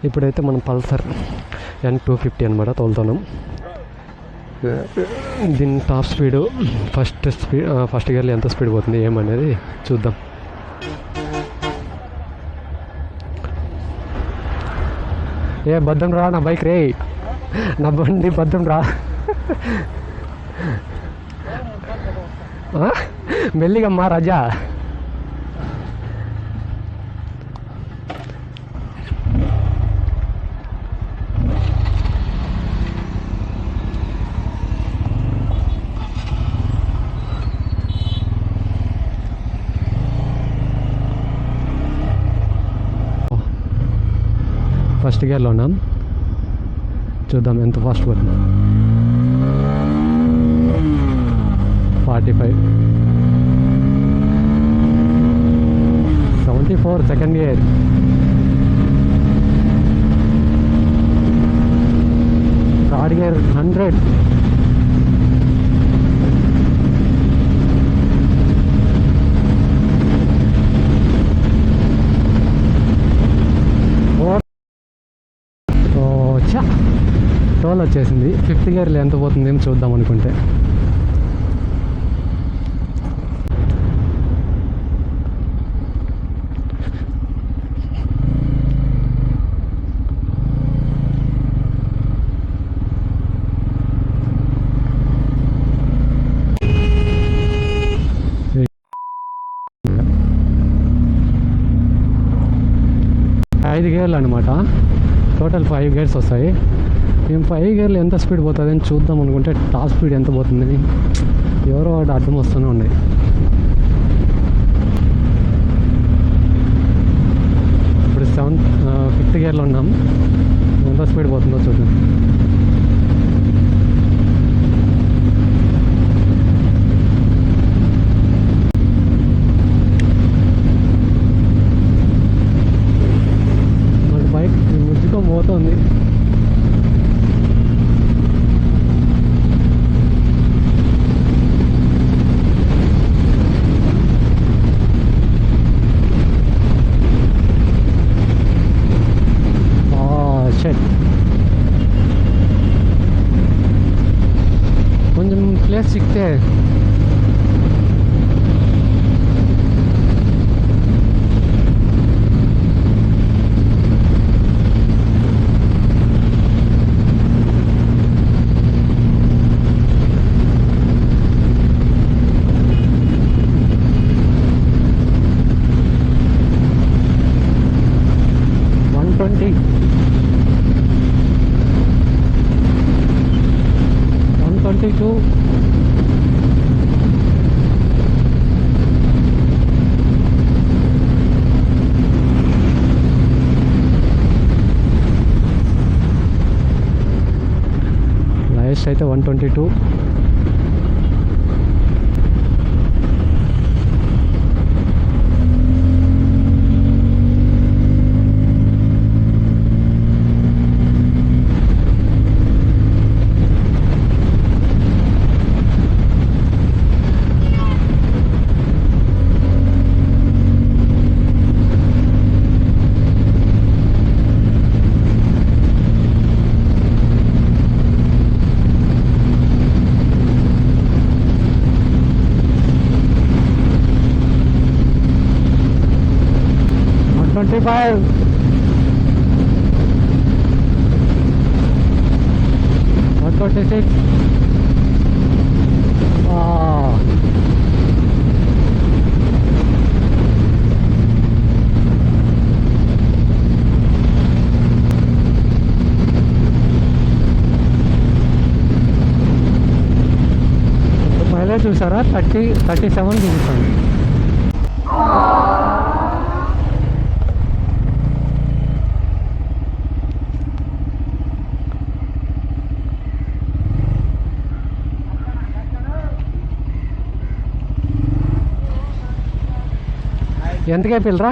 ఇప్పుడైతే మనం Pulsar N250 అనమాట తోలుతున్నాం. దీని టాప్ స్పీడు ఫస్ట్ గేర్లో ఎంత స్పీడ్ పోతుంది ఏమనేది చూద్దాం. భద్రం రా నా బైక్ రే, నా బండి భద్రం రా. మెల్లిగమ్మా రాజా. ఫస్ట్ గేర్లో ఉన్నాం, చూద్దాం ఎంత ఫాస్ట్ పోతుంది. 45, 74 second gear, third gear 100, toll వచ్చేసింది. ఫిఫ్త్ గేర్లో ఎంత పోతుంది ఏం చూద్దాం అనుకుంటే ఐదు గేర్లు అనమాట. టోటల్ 5 గేర్స్ వస్తాయి. మేము 5 గేర్లు ఎంత స్పీడ్ పోతుంది అని చూద్దాం అనుకుంటే టాప్ స్పీడ్ ఎంత పోతుందని ఎవరో వాడు అర్థం వస్తూనే ఉన్నాయి. ఇప్పుడు 5th గేర్లో ఉన్నాం, ఎంత స్పీడ్ పోతుందో చూద్దాం. బైక్ ముద్దుతో పోతుంది. కొంచెం ప్లేస్ సిక్తే లైస్ట్ అయితే 122. Five. What 46? पहले చూసారా 37 చూపిస్తాను. ఎంతకే పిల్లరా?